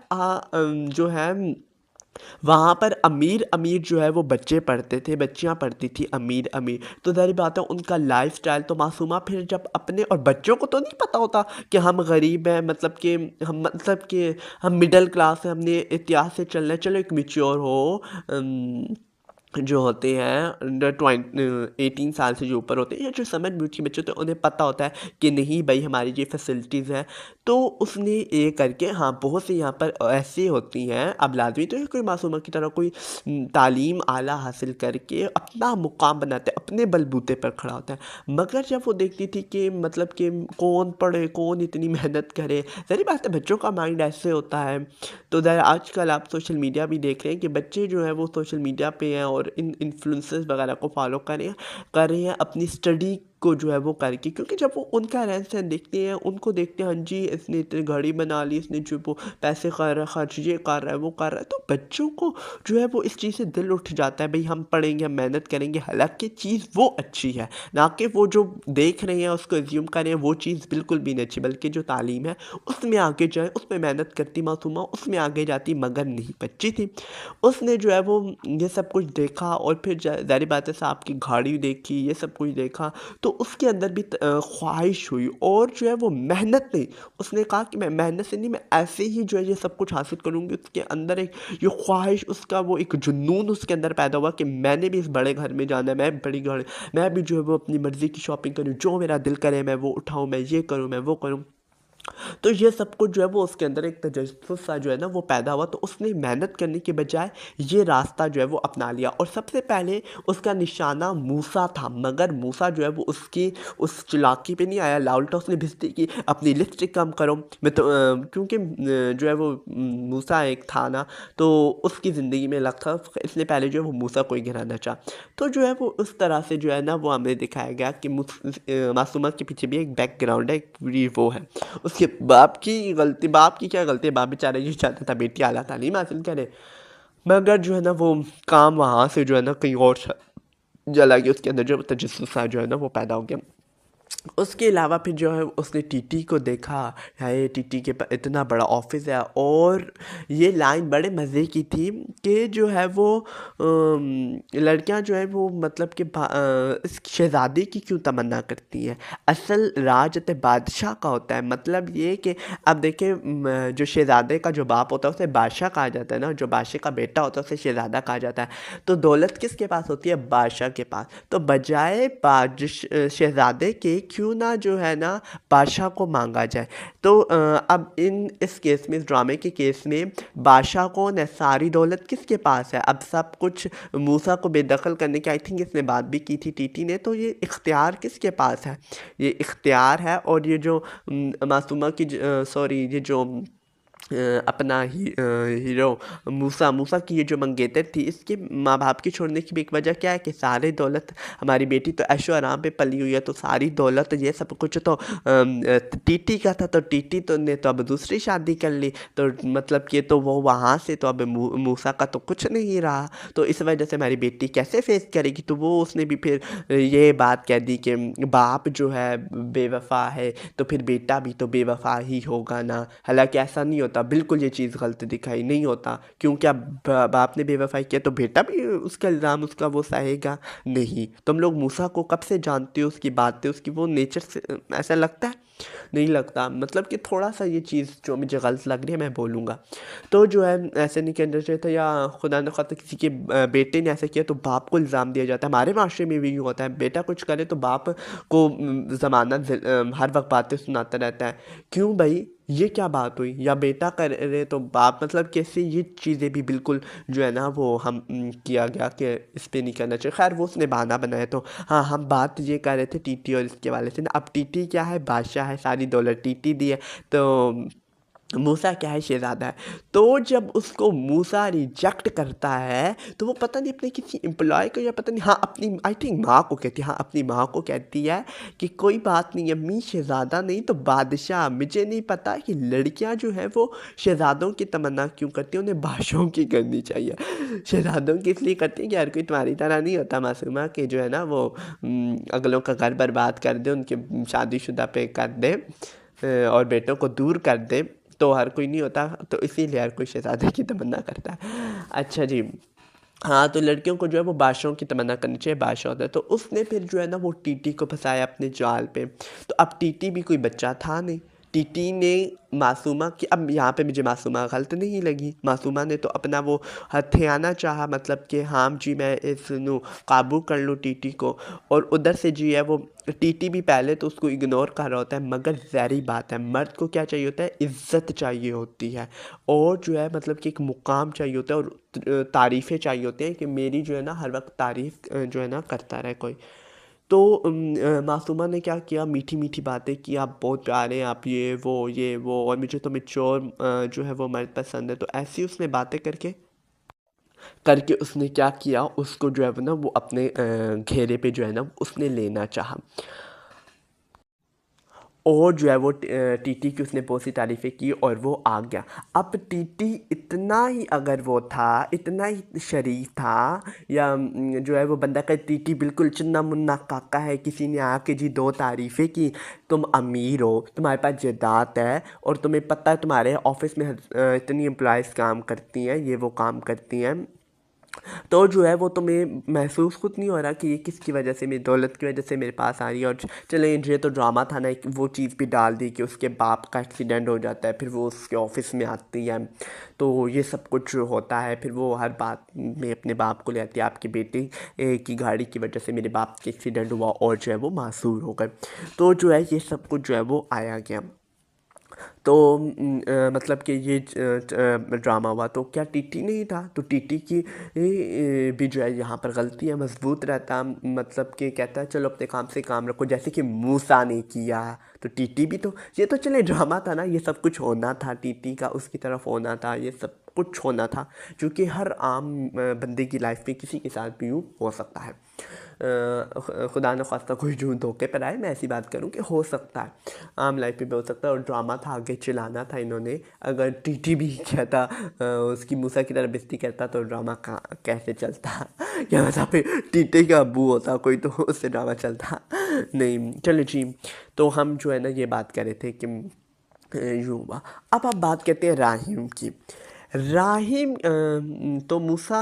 जो है वहाँ पर अमीर अमीर जो है वो बच्चे पढ़ते थे, बच्चियाँ पढ़ती थी अमीर अमीर। तो ज़ाहिर बात है उनका लाइफस्टाइल, तो मासूमा फिर जब अपने, और बच्चों को तो नहीं पता होता कि हम गरीब हैं, मतलब कि हम मिडिल क्लास हैं, हमने इतिहास से चलना है। चलो एक मैच्योर हो जो होते हैं 18 साल से जो ऊपर होते हैं, या जो समझ बूझ के बच्चे होते हैं, उन्हें पता होता है कि नहीं भाई हमारी ये फैसिलिटीज़ हैं। तो उसने ये करके, हाँ बहुत से यहाँ पर ऐसे होती हैं, अब लाजमी तो है कोई मासूमा की तरह कोई तालीम आला हासिल करके अपना मुकाम बनाते हैं, अपने बलबूते पर खड़ा होता है। मगर जब वो देखती थी कि मतलब कि कौन पढ़े, कौन इतनी मेहनत करे, ज़ाहिर बात है बच्चों का माइंड ऐसे होता है। तो आजकल आप सोशल मीडिया भी देख रहे हैं कि बच्चे जो हैं वो सोशल मीडिया पे हैं और इन इन्फ्लुएंसर्स वगैरह को फॉलो कर रहे हैं अपनी स्टडी को जो है वो करके, क्योंकि जब वो उनका रहन सहन देखते हैं, उनको देखते हैं, हाँ जी इसने इतनी गाड़ी बना ली, इसने जो वो पैसे कर रहा है, खर्च ये कर रहा है, वो कर रहा है, तो बच्चों को जो है वो इस चीज़ से दिल उठ जाता है, भाई हम पढ़ेंगे, हम मेहनत करेंगे। हालांकि चीज़ वो अच्छी है, ना कि वो जो देख रहे हैं उसको एज्यूम कर रहे हैं, वो चीज़ बिल्कुल भी नहीं अच्छी, बल्कि जो तालीम है उसमें आगे जाए, उसमें मेहनत करती मासूमा, उसमें आगे जाती, मगर नहीं बच्ची थी। उसने जो है वो ये सब कुछ देखा, और फिर ज़ाहिर बात है साहब की गाड़ी देखी, ये सब कुछ देखा, तो उसके अंदर भी ख्वाहिश हुई, और जो है वो मेहनत नहीं, उसने कहा कि मैं मेहनत से नहीं, मैं ऐसे ही जो है ये सब कुछ हासिल करूँगी। उसके अंदर एक ये ख्वाहिश, उसका वो एक जुनून उसके अंदर पैदा हुआ कि मैंने भी इस बड़े घर में जाना है, मैं बड़ी गाड़ी, मैं भी जो है वो अपनी मर्ज़ी की शॉपिंग करूँ, जो मेरा दिल करे मैं वो उठाऊँ, मैं ये करूँ, मैं वो करूँ। तो ये सब कुछ जो है वो उसके अंदर एक तजस्सुस सा जो है ना वो पैदा हुआ। तो उसने मेहनत करने के बजाय ये रास्ता जो है वो अपना लिया और सबसे पहले उसका निशाना मूसा था, मगर मूसा जो है वो उसकी उस चालाकी पे नहीं आया। लाउल्टा उसने भिजती कि अपनी लिपस्टिक कम करो, मैं तो क्योंकि जो है वो मूसा एक था ना, तो उसकी ज़िंदगी में लग था, इसलिए पहले जो है वो मूसा को ही गिराना चाहा। तो जो है वो उस तरह से जो है ना वो हमें दिखाया गया कि मासूमा के पीछे भी एक बैकग्राउंड है, एक पूरी वो है। उसके बाप की गलती, बाप की क्या गलती है, बाप बेचारा ये चाहता था बेटी आला तालीम हासिल करे, मगर जो है ना वो काम वहाँ से जो है ना कहीं और जला गया। उसके अंदर जो तजस्सुस सा जो है ना वो पैदा हो गया। उसके अलावा फिर जो है उसने टीटी को देखा, है टीटी के पास इतना बड़ा ऑफिस है। और ये लाइन बड़े मज़े की थी कि जो है वो लड़कियां जो है वो मतलब कि इस शहज़ादी की क्यों तमन्ना करती हैं। असल राज बादशाह का होता है, मतलब ये कि अब देखें जो शहज़ादे का जो बाप होता है उसे बादशाह कहा जाता है ना, जो बादशाह का बेटा होता है उसे शहज़ादा कहा जाता है। तो दौलत किसके पास होती है, बादशाह के पास। तो बजाय शहज़ादे के क्यों ना जो है ना बादशाह को मांगा जाए। तो अब इस केस में, इस ड्रामे के केस में बादशाह को न सारी दौलत किसके पास है। अब सब कुछ मूसा को बेदखल करने की आई थिंक इसने बात भी की थी टीटी ने। तो ये इख्तियार किसके पास है, ये इख्तियार है। और ये जो मासूमा की सॉरी ये जो अपना हीरो मूसा की ये जो मंगेतर थी, इसके माँ बाप की छोड़ने की भी एक वजह क्या है कि सारी दौलत, हमारी बेटी तो ऐशो आराम पे पली हुई है, तो सारी दौलत ये सब कुछ तो टीटी का था। तो टीटी तो ने तो अब दूसरी शादी कर ली, तो मतलब कि तो वो वहाँ से तो अब मूसा का तो कुछ नहीं रहा। तो इस वजह से हमारी बेटी कैसे फेस करेगी। तो वो उसने भी फिर ये बात कह दी कि बाप जो है बेवफा है तो फिर बेटा भी तो बेवफा ही होगा ना। हालांकि ऐसा नहीं होता, बिल्कुल ये चीज़ गलत दिखाई नहीं होता, क्योंकि अब बाप ने बेवफाई किया तो बेटा भी उसका इल्ज़ाम उसका वो सहेगा नहीं। तुम लोग मूसा को कब से जानते हो, उसकी बातें, उसकी वो नेचर से ऐसा लगता है नहीं लगता। मतलब कि थोड़ा सा ये चीज़ जो मुझे गलत लग रही है मैं बोलूँगा। तो जो है ऐसे नहीं कहना चाहिए था, या खुदा न खास्ता किसी के बेटे ने ऐसा किया तो बाप को इल्ज़ाम दिया जाता है। हमारे माशरे में भी यूँ होता है, बेटा कुछ करे तो बाप को ज़मानत हर वक्त बातें सुनाता रहता है। क्यों भाई, ये क्या बात हुई, या बेटा कर रहे तो बाप, मतलब कैसे ये चीज़ें भी बिल्कुल जो है ना वो हम किया गया कि इस पर नहीं करना चाहिए। खैर वो उसने बहाना बनाया। तो हाँ, हम बात ये कर रहे थे टीटी और इसके वाले से ना। अब टीटी क्या है, बादशाह है, सारी दौलत टीटी दी है, तो मूसा क्या है, शहज़ादा है। तो जब उसको मूसा रिजेक्ट करता है तो वो पता नहीं अपने किसी एम्प्लॉय को, या पता नहीं, हाँ अपनी आई थिंक माँ को कहती है, हाँ अपनी माँ को कहती है कि कोई बात नहीं अम्मी, शहज़ादा नहीं तो बादशाह। मुझे नहीं पता कि लड़कियां जो हैं वो शहज़ादों की तमन्ना क्यों करती हैं, उन्हें बादशाहों की करनी चाहिए। शहज़ादों की इसलिए करती हैं कि हर कोई तुम्हारी तरह नहीं होता मासूमा, कि जो है ना वो अगलों का घर बर्बाद कर दे, उनके शादीशुदा पे कर दे और बेटों को दूर कर दे। तो हर कोई नहीं होता, तो इसीलिए हर कोई शहज़ादे की तमन्ना करता है। अच्छा जी, हाँ, तो लड़कियों को जो है वो बादशाहों की तमन्ना करनी चाहिए, बादशाह होता है। तो उसने फिर जो है ना वो टीटी को फंसाया अपने जाल पे। तो अब टीटी भी कोई बच्चा था नहीं, टीटी ने मासूमा की, अब यहाँ पे मुझे मासूमा गलत नहीं लगी। मासूमा ने तो अपना वो हथियाना चाहा, मतलब कि हाँ जी मैं इसनु काबू कर लूँ टीटी को। और उधर से जी है वो टीटी भी पहले तो उसको इग्नोर कर रहा होता है, मगर ज़ाहिर बात है मर्द को क्या चाहिए होता है, इज़्ज़त चाहिए होती है, और जो है मतलब कि एक मुकाम चाहिए होता है, और तारीफ़ें चाहिए होती हैं कि मेरी जो है ना हर वक्त तारीफ़ जो है ना करता रहे कोई। तो मासूमा ने क्या किया, मीठी मीठी बातें की, आप बहुत प्यारे हैं, आप ये वो और मुझे तो मैच्योर जो है वो मर्द पसंद है। तो ऐसी उसने बातें करके करके उसने क्या किया, उसको जो है ना वो अपने घेरे पे जो है ना उसने लेना चाहा। और जो है वो टीटी की उसने बहुत सी तारीफ़ें की और वो आ गया। अब टीटी इतना ही अगर वो था, इतना ही शरीफ था, या जो है वो बंदा का टीटी बिल्कुल चुन्ना मुन्ना काका है, किसी ने आके जी दो तारीफ़ें की, तुम अमीर हो, तुम्हारे पास जायदाद है, और तुम्हें पता है तुम्हारे ऑफिस में इतनी एम्प्लॉयज़ काम करती हैं, ये वो काम करती हैं, तो जो है वो तुम्हें महसूस खुद नहीं हो रहा कि ये किसकी वजह से, मेरी दौलत की वजह से मेरे पास आ रही है। और चले ये तो ड्रामा था ना, एक वो चीज़ भी डाल दी कि उसके बाप का एक्सीडेंट हो जाता है, फिर वो उसके ऑफिस में आती है, तो ये सब कुछ होता है। फिर वो हर बात में अपने बाप को ले आती है, आपकी बेटी की गाड़ी की वजह से मेरे बाप का एक्सीडेंट हुआ, और जो है वो मासूर हो गए। तो जो है ये सब कुछ जो है वो आया गया। तो मतलब कि ये ड्रामा हुआ तो क्या टीटी नहीं था, तो टीटी की भी जो है यहाँ पर गलती है, मजबूत रहता, मतलब कि कहता है चलो अपने काम से काम रखो, जैसे कि मूसा ने किया। तो टीटी भी तो, ये तो चले ड्रामा था ना, ये सब कुछ होना था, टीटी का उसकी तरफ होना था, ये सब कुछ होना था, क्योंकि हर आम बंदे की लाइफ में किसी के साथ भी यूँ हो सकता है। खुदा न खास्ता कोई जो धोखे पर आए, मैं ऐसी बात करूं कि हो सकता है, आम लाइफ में भी हो सकता है। और ड्रामा था, आगे चलाना था इन्होंने। अगर टीटी भी कहता उसकी मूसा की तरह बेइज्जती करता तो ड्रामा कैसे चलता क्या मतलब फिर टीटी का अब्बू होता कोई तो उससे ड्रामा चलता नहीं। चलो जी, तो हम जो है ना ये बात कर रहे थे कि यूँ हुआ। अब आप बात करते हैं राहिम की। राहिम तो मूसा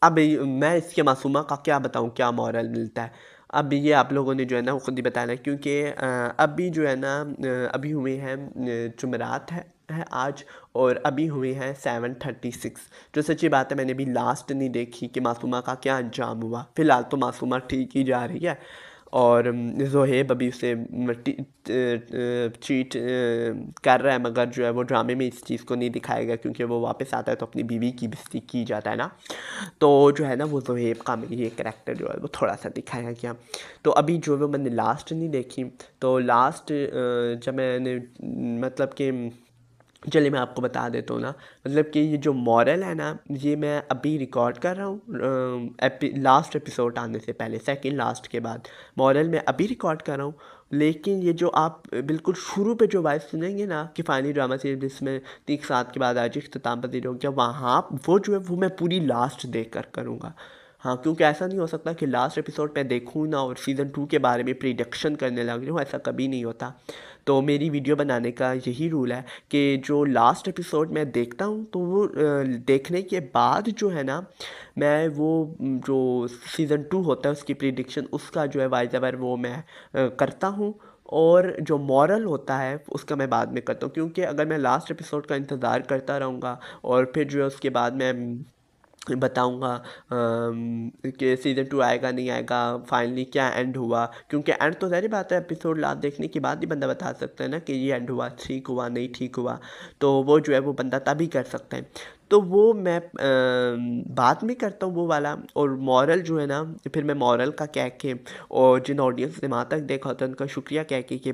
अब मैं इसके मासूमा का क्या बताऊं, क्या मॉरल मिलता है। अब ये आप लोगों ने जो है ना वो खुद ही बताना, क्योंकि अभी जो है ना अभी हुए हैं जुमेरात है आज, और अभी हुए हैं 7:36। जो सच्ची बात है, मैंने भी लास्ट नहीं देखी कि मासूमा का क्या अंजाम हुआ। फ़िलहाल तो मासूमा ठीक ही जा रही है, और ज़ोहेब अभी उसे चीट कर रहा है, मगर जो है वो ड्रामे में इस चीज़ को नहीं दिखाएगा, क्योंकि वो वापस आता है तो अपनी बीवी की बेइज्जती की जाता है ना। तो जो है ना वो ज़ोहेब का ये करैक्टर जो है वो थोड़ा सा दिखाया गया। तो अभी जो है मैंने लास्ट नहीं देखी, तो लास्ट जब मैंने मतलब कि चलिए मैं आपको बता देता हूँ ना, मतलब कि ये जो मॉरल है ना, ये मैं अभी रिकॉर्ड कर रहा हूँ लास्ट एपिसोड आने से पहले, सेकंड लास्ट के बाद मॉरल मैं अभी रिकॉर्ड कर रहा हूँ। लेकिन ये जो आप बिल्कुल शुरू पे जो वॉइस सुनेंगे ना कि फाइनली ड्रामा सीरीज जिसमें 30 साल के बाद आज इख्तिताम पजीर हो गया, वहाँ वो जो है वो मैं पूरी लास्ट देख कर करूँगा। हाँ, क्योंकि ऐसा नहीं हो सकता कि लास्ट एपिसोड मैं देखूँ ना और सीज़न 2 के बारे में प्रिडिक्शन करने लग जाऊँ, ऐसा कभी नहीं होता। तो मेरी वीडियो बनाने का यही रूल है कि जो लास्ट एपिसोड मैं देखता हूँ तो वो देखने के बाद जो है ना मैं वो जो सीज़न 2 होता है उसकी प्रिडिक्शन, उसका जो है वाइज ओवर वो मैं करता हूँ, और जो मॉरल होता है उसका मैं बाद में करता हूँ। क्योंकि अगर मैं लास्ट एपिसोड का इंतज़ार करता रहूँगा और फिर जो है उसके बाद मैं बताऊंगा कि सीज़न 2 आएगा नहीं आएगा, फाइनली क्या एंड हुआ, क्योंकि एंड तो ज़ाहिर बात है एपिसोड लास्ट देखने के बाद ही बंदा बता सकता है ना कि ये एंड हुआ, ठीक हुआ नहीं ठीक हुआ, तो वो जो है वो बंदा तभी कर सकता है। तो वो मैं बाद में करता हूँ वो वाला। और मॉरल जो है ना, फिर मैं मॉरल का कह के, और जिन ऑडियंस ने वहाँ तक देखा होता है उनका शुक्रिया कह के कि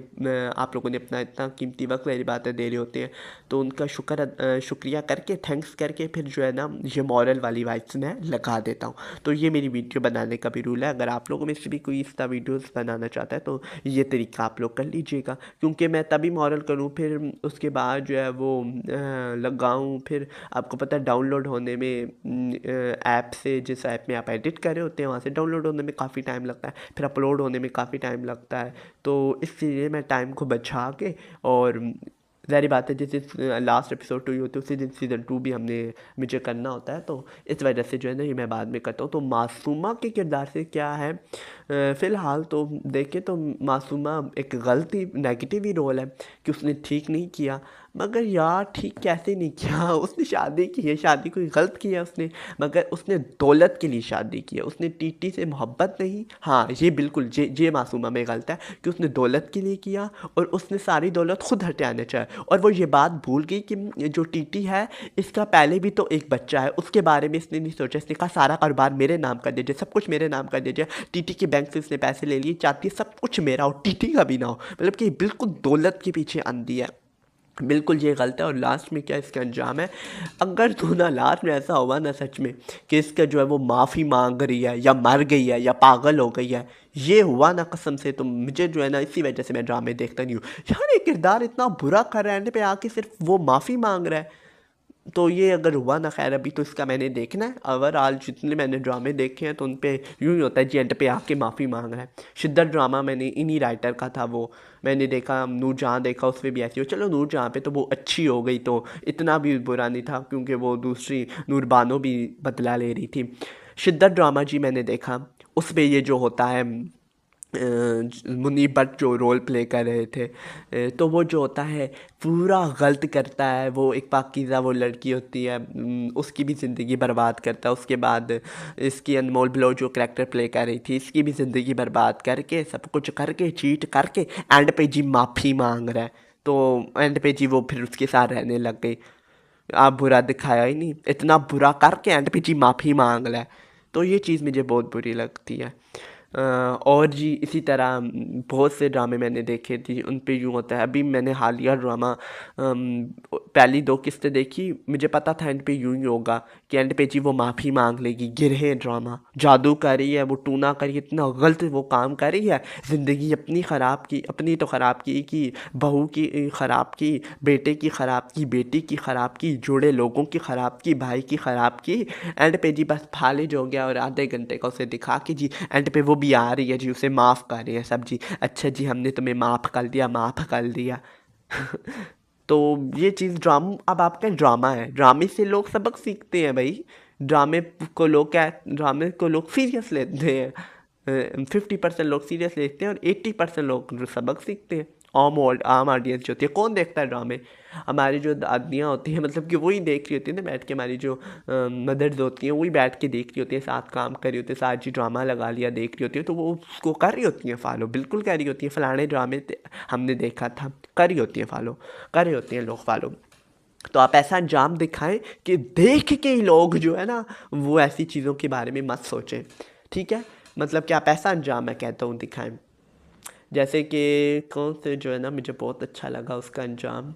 आप लोगों ने अपना इतना कीमती वक्त मेरी बातें दे रहे होते हैं, तो उनका शुक्रिया करके, थैंक्स करके, फिर जो है ना ये मॉरल वाली वाइब्स मैं लगा देता हूँ। तो ये मेरी वीडियो बनाने का भी रूल है। अगर आप लोगों में से भी कोई इस तरह वीडियोज़ बनाना चाहता है तो ये तरीका आप लोग कर लीजिएगा, क्योंकि मैं तभी मॉरल करूँ, फिर उसके बाद जो है वो लगाऊँ, फिर आपको पता है डाउनलोड होने में ऐप से, जिस ऐप में आप एडिट कर रहे होते हैं वहाँ से डाउनलोड होने में काफ़ी टाइम लगता है, फिर अपलोड होने में काफ़ी टाइम लगता है। तो इसलिए मैं टाइम को बचा के, और ज़ाहिर बात है जैसे लास्ट एपिसोड 2 होती है उसी दिन सीज़न 2 भी मुझे करना होता है, तो इस वजह से जो है ना ये मैं बाद में करता हूँ। तो मासूमा के किरदार से क्या है, फ़िलहाल तो देखें तो मासूमा एक गलती नेगेटिव ही रोल है कि उसने ठीक नहीं किया, मगर यार ठीक कैसे नहीं किया, उसने शादी की है, शादी कोई गलत किया उसने, मगर उसने दौलत के लिए शादी की है, उसने टीटी से मोहब्बत नहीं। हाँ ये बिल्कुल ये मासूमा में गलत है कि उसने दौलत के लिए किया, और उसने सारी दौलत खुद हटाना चाहे, और वो ये बात भूल गई कि जो टीटी है इसका पहले भी तो एक बच्चा है, उसके बारे में इसने नहीं सोचा। इसने कहा सारा कारोबार मेरे नाम कर दीजिए, सब कुछ मेरे नाम कर दीजिए। टीटी के बैंक से इसने पैसे ले लिए, चाहती है सब कुछ मेरा हो, टीटी का भी ना हो, मतलब कि बिल्कुल दौलत के पीछे अंधी है, बिल्कुल ये गलत है। और लास्ट में क्या इसका अंजाम है, अगर तो ना लास्ट में ऐसा हुआ ना सच में कि इसका जो है वो माफ़ी मांग रही है या मर गई है या पागल हो गई है, ये हुआ ना कसम से, तो मुझे जो है ना इसी वजह से मैं ड्रामे देखता नहीं हूँ। यार ये किरदार इतना बुरा कर रहा है, एंड पे आके सिर्फ वो माफ़ी मांग रहा है, तो ये अगर हुआ ना, खैर अभी तो इसका मैंने देखना है। ओवरऑल जितने मैंने ड्रामे देखे हैं तो उन पे यूँ ही होता है जी, एंड पे आके माफ़ी मांग रहा है। शिद्दत ड्रामा मैंने इन्हीं राइटर का था, वो मैंने देखा। नूरजहाँ देखा, उस पर भी ऐसी हो, चलो नूरजहाँ पे तो वो अच्छी हो गई तो इतना भी बुरा नहीं था, क्योंकि वो दूसरी नूरबानो भी बदला ले रही थी। शिद्दत ड्रामा जी मैंने देखा, उस पर ये जो होता है मुनीब भट्ट जो रोल प्ले कर रहे थे, तो वो जो होता है पूरा गलत करता है। वो एक पाकीज़ा वो लड़की होती है, उसकी भी ज़िंदगी बर्बाद करता है। उसके बाद इसकी अनमोल ब्लो जो करैक्टर प्ले कर रही थी, इसकी भी ज़िंदगी बर्बाद करके, सब कुछ करके, चीट करके, एंड पे जी माफ़ी मांग रहा है। तो एंड पे जी वो फिर उसके साथ रहने लग गई। आप बुरा दिखाया ही नहीं, इतना बुरा करके एंड पे जी माफ़ी मांग ले। तो ये चीज़ मुझे बहुत बुरी लगती है। और जी इसी तरह बहुत से ड्रामे मैंने देखे थे, उन पे यूँ होता है। अभी मैंने हालिया ड्रामा पहली 2 किस्तें देखी, मुझे पता था एंड पे यूँ ही होगा कि एंड पे जी वो माफ़ी मांग लेगी। गिरहे ड्रामा, जादू कर रही है वो, टूना कर रही है, इतना गलत वो काम कर रही है। ज़िंदगी अपनी ख़राब की, अपनी तो ख़राब की बहू की ख़राब की, बेटे की ख़राब की, बेटी की ख़राब की, जुड़े लोगों की ख़राब की, भाई की ख़राब की। एंड पे जी बस फालिज हो गया और आधे घंटे का उसे दिखा के जी एंड पे वो भी आ रही है जी, उसे माफ़ कर रही है सब जी। अच्छा जी हमने तुम्हें माफ़ कर दिया, माफ़ कर दिया। तो ये चीज़ अब आपका ड्रामा है, ड्रामे से लोग सबक सीखते हैं भाई। ड्रामे को लोग सीरियस लेते हैं। 50% लोग सीरियस लेते हैं और 80% लोग सबक सीखते हैं। आम ऑडियंस जो होती है, कौन देखता है ड्रामे? हमारी जो दादियाँ होती हैं, मतलब कि वही देख रही होती है ना बैठ के, हमारी जो मदर्स होती हैं वही बैठ के देख रही होती है, साथ काम कर रही होती है, साथ जी ड्रामा लगा लिया देख रही होती है, तो वो उसको कर रही होती हैं फॉलो, बिल्कुल कर रही होती हैं। फलाने ड्रामे हमने देखा था, कर रही होती हैं फॉलो, कर रहे होते हैं लोग फॉलो। तो आप ऐसा अंजाम दिखाएं कि देख के ही लोग जो है ना वो ऐसी चीज़ों के बारे में मत सोचें, ठीक है? मतलब कि आप ऐसा अंजाम, मैं कहता हूँ, दिखाएं। जैसे कि कौन से जो है ना मुझे बहुत अच्छा लगा उसका अंजाम,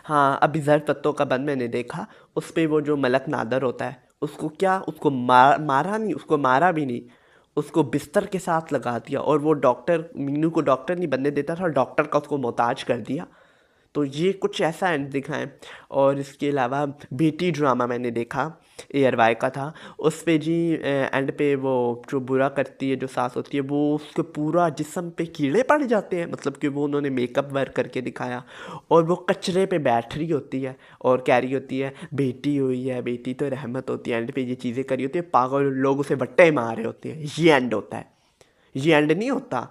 हाँ अभी ज़र पत्तों का बंद मैंने देखा, उस पर वो जो मलक नादर होता है उसको मारा नहीं, उसको मारा भी नहीं, उसको बिस्तर के साथ लगा दिया और वो डॉक्टर मीनू को डॉक्टर नहीं बनने देता था, डॉक्टर का उसको मोहताज कर दिया। तो ये कुछ ऐसा एंड दिखाएं। और इसके अलावा बेटी ड्रामा मैंने देखा, ARY का था, उस पे जी एंड पे वो जो बुरा करती है जो सास होती है वो उसके पूरा जिस्म पे कीड़े पड़ जाते हैं, मतलब कि वो उन्होंने मेकअप वर्क करके दिखाया। और वो कचरे पे बैठ रही होती है और कह रही होती है बेटी हुई है, बेटी तो रहमत होती है, एंड पे ये चीज़ें करी होती है, पागल लोग उसे बट्टे मार रहे होते हैं। ये एंड होता है, ये एंड नहीं होता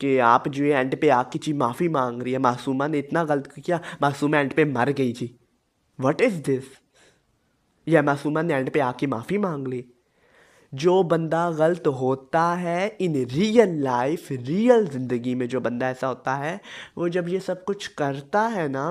कि आप जो है एंड पे आके जी माफ़ी मांग रही है, मासूमा ने इतना गलत किया, मासूमा एंड पे मर गई जी, व्हाट इज़ दिस? या मासूमा ने एंड पे आके माफ़ी मांग ली। जो बंदा गलत होता है इन रियल लाइफ, रियल ज़िंदगी में जो बंदा ऐसा होता है, वो जब ये सब कुछ करता है ना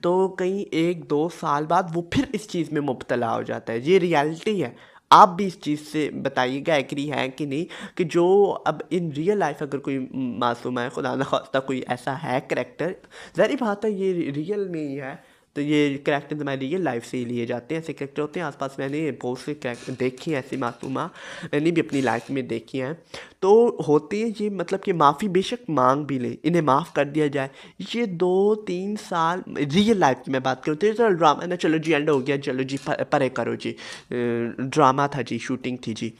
तो कहीं 1-2 साल बाद वो फिर इस चीज़ में मुब्तला हो जाता है। ये रियलिटी है। आप भी इस चीज़ से बताइएगा एग्री है कि नहीं, कि जो अब इन रियल लाइफ अगर कोई मासूम है, खुदा न खास्ता कोई ऐसा है करैक्टर, ज़ाहिर बात है ये रियल में ही है, तो ये करैक्टर हमारी रियल लाइफ से ही लिए जाते हैं। ऐसे करैक्टर होते हैं आसपास, मैंने बहुत से करैक्टर देखे हैं ऐसी मासूमा, मैंने भी अपनी लाइफ में देखी हैं। तो होती है ये, मतलब कि माफ़ी बेशक मांग भी ले, इन्हें माफ़ कर दिया जाए, ये 2-3 साल रियल लाइफ की मैं बात करूँ तो चलो ड्रामा ना, चलो जी एंड हो गया, चलो जी परे करो जी, ड्रामा था जी, शूटिंग थी जी।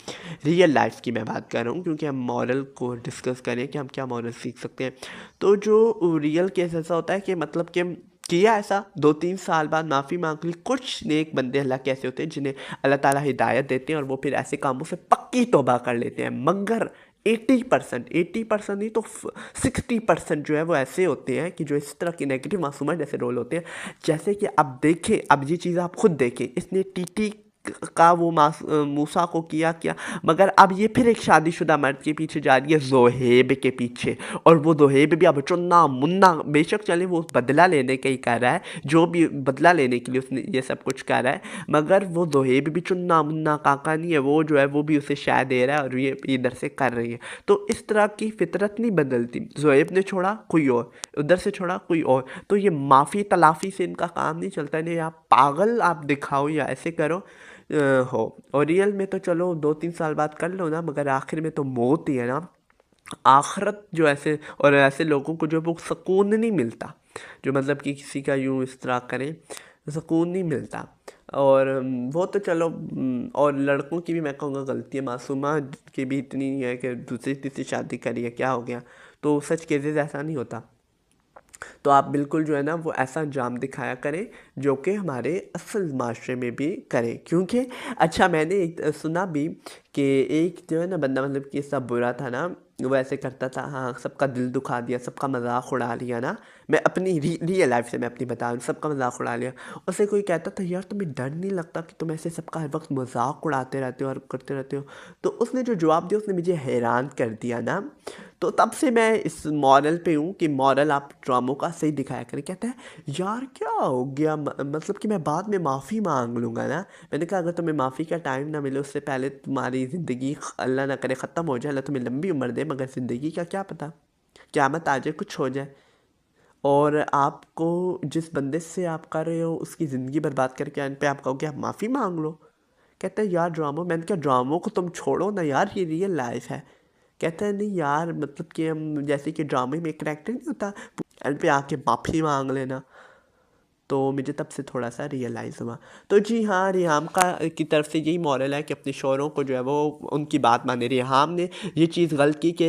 रियल लाइफ की मैं बात कर रहा हूँ क्योंकि हम मॉरल को डिस्कस करें कि हम क्या मॉरल सीख सकते हैं। तो जो रियल केस ऐसा होता है कि मतलब कि किया ऐसा, 2-3 साल बाद माफ़ी मांग ली। कुछ नेक बंदे अल्लाह के ऐसे होते हैं जिन्हें अल्लाह ताला हिदायत देते हैं और वो फिर ऐसे कामों से पक्की तौबा कर लेते हैं। मगर 80% नहीं तो 60% जो है वो ऐसे होते हैं कि जो इस तरह के नेगेटिव मासूमा जैसे रोल होते हैं। जैसे कि अब देखें, अब ये चीज़ आप खुद देखें, इसने टीटी का वो मूसा को किया, मगर अब ये फिर एक शादीशुदा मर्द के पीछे जा रही है, ज़ोहेब के पीछे। और वो ज़ोहेब भी अब चुन्ना मुन्ना, बेशक चले वो बदला लेने का ही कर रहा है, जो भी बदला लेने के लिए उसने ये सब कुछ कर रहा है, मगर वो ज़ोहेब भी चुन्ना मुन्ना काका नहीं है, वो जो है वो भी उसे शाय दे रहा है और ये इधर से कर रही है। तो इस तरह की फितरत नहीं बदलती। ज़ोहेब ने छोड़ा कोई और, उधर से छोड़ा कोई और, तो ये माफ़ी तलाफ़ी से इनका काम नहीं चलता। नहीं आप पागल आप दिखाओ या ऐसे करो हो, और रियल में तो चलो 2-3 साल बाद कर लो ना, मगर आखिर में तो मौत ही है ना, आखिरत जो ऐसे, और ऐसे लोगों को जो वो सुकून नहीं मिलता, जो मतलब कि किसी का यूँ इस तरह करें सुकून नहीं मिलता। और वो तो चलो, और लड़कों की भी मैं कहूँगा गलती है, मासूमा की भी इतनी है कि दूसरी तीसरी शादी करी है, क्या हो गया? तो सच केसेस ऐसा नहीं होता। तो आप बिल्कुल जो है ना वो ऐसा अंजाम दिखाया करें जो कि हमारे असल माशरे में भी करें। क्योंकि अच्छा मैंने एक सुना भी कि एक जो है ना बंदा, मतलब कि सब बुरा था ना, वो ऐसे करता था, हाँ सबका दिल दुखा दिया, सबका मजाक उड़ा लिया ना, मैं अपनी रियल लाइफ से मैं अपनी बता रहा हूँ, सबका मजाक उड़ा लिया। उससे कोई कहता था यार तुम्हें डर नहीं लगता कि तुम ऐसे सबका हर वक्त मजाक उड़ाते रहते हो और करते रहते हो? तो उसने जो जवाब दिया उसने मुझे हैरान कर दिया ना। तो तब से मैं इस मॉरल पे हूँ कि मॉरल आप ड्रामों का सही दिखाया करें। कहता है यार क्या हो गया, मतलब कि मैं बाद में माफ़ी मांग लूँगा ना। मैंने कहा अगर तुम्हें माफ़ी का टाइम ना मिले उससे पहले तुम्हारी ज़िंदगी अल्लाह ना करे ख़त्म हो जाए, अल्लाह तुम्हें लंबी उम्र दे, मगर ज़िंदगी का क्या पता, क़यामत आ जाए, कुछ हो जाए, और आपको जिस बंदे से आप कर रहे हो उसकी ज़िंदगी बर्बाद करके एंड पे आप कहोगे आप माफ़ी मांग लो। कहता है यार ड्रामो, मैंने कहा ड्रामो को तुम छोड़ो ना यार, ये रियल लाइफ है। कहता है नहीं यार, मतलब कि हम जैसे कि ड्रामे में एक करेक्टर नहीं होता एंड पे आके माफ़ी मांग लेना। तो मुझे तब से थोड़ा सा रियलाइज़ हुआ। तो जी हाँ, रिहाम का की तरफ से यही मॉरल है कि अपने शौहरों को जो है वो उनकी बात माने। रिहाम ने ये चीज़ गलत की कि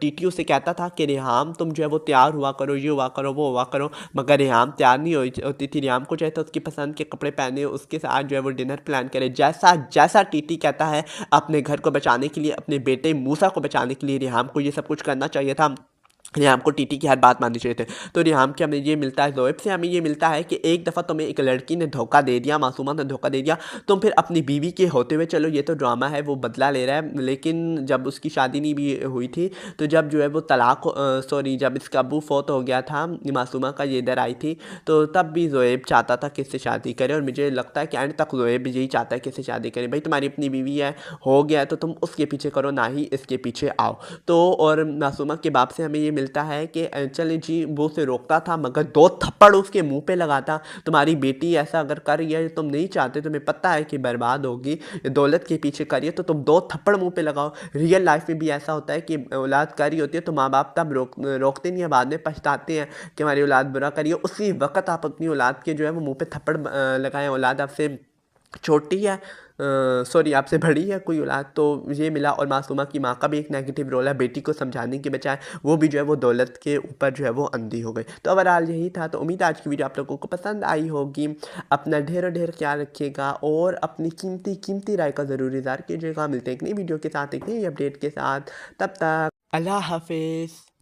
टीटी उसे कहता था कि रिहाम तुम जो है वो तैयार हुआ करो, ये हुआ करो, वो हुआ करो, मगर रिहाम तैयार नहीं होती थी। रिहाम को चाहे तो उसकी पसंद के कपड़े पहने, उसके साथ जो है वो डिनर प्लान करे, जैसा जैसा टीटी कहता है। अपने घर को बचाने के लिए, अपने बेटे मूसा को बचाने के लिए रिहाम को ये सब कुछ करना चाहिए था। रिहाम को टीटी की हर बात माननी चाहिए थे। तो रिहाम के हमें ये मिलता है, ज़ोएब से हमें ये मिलता है कि एक दफ़ा तुम्हें एक लड़की ने धोखा दे दिया, मासूमा ने धोखा दे दिया, तुम फिर अपनी बीवी के होते हुए, चलो ये तो ड्रामा है, वो बदला ले रहा है, लेकिन जब उसकी शादी नहीं भी हुई थी तो जब जो है वो जब इसका अबू फौत हो गया था, मासूमा का ये इधर आई थी, तो तब भी ज़ोएब चाहता था कि इससे शादी करे, और मुझे लगता है कि एंड तक ज़ोएब यही चाहता है कि इससे शादी करे। भाई तुम्हारी अपनी बीवी है, हो गया तो तुम उसके पीछे करो, ना ही इसके पीछे आओ। तो और मासूमा के बाप से हमें ये मिलता है कि चले जी वो उसे रोकता था, मगर 2 थप्पड़ उसके मुंह पे लगाता। तुम्हारी बेटी ऐसा अगर कर रही है, तुम नहीं चाहते, तुम्हें पता है कि बर्बाद होगी, दौलत के पीछे करिए, तो तुम 2 थप्पड़ मुंह पे लगाओ। रियल लाइफ में भी ऐसा होता है कि औलाद कर रही होती है तो माँ बाप तब रोकते नहीं है, बाद में पछताते हैं कि हमारी औलाद बुरा करिए। उसी वक्त आप अपनी औलाद के जो है वो मुँह पे थप्पड़ लगाएं। औलाद आपसे छोटी है, आपसे बड़ी है कोई औलाद, तो ये मिला। और मासूमा की माँ का भी एक नेगेटिव रोल है, बेटी को समझाने के बजाय वो भी जो है वो दौलत के ऊपर जो है वो अंधी हो गई। तो ओवरऑल यही था। तो उम्मीद है आज की वीडियो आप लोगों को पसंद आई होगी। अपना ढेर ख्याल रखिएगा और अपनी कीमती राय का ज़रूर इज़हार कीजिएगा। मिलते हैं एक नई वीडियो के साथ, एक नई अपडेट के साथ। तब तक अल्लाह हाफिज़।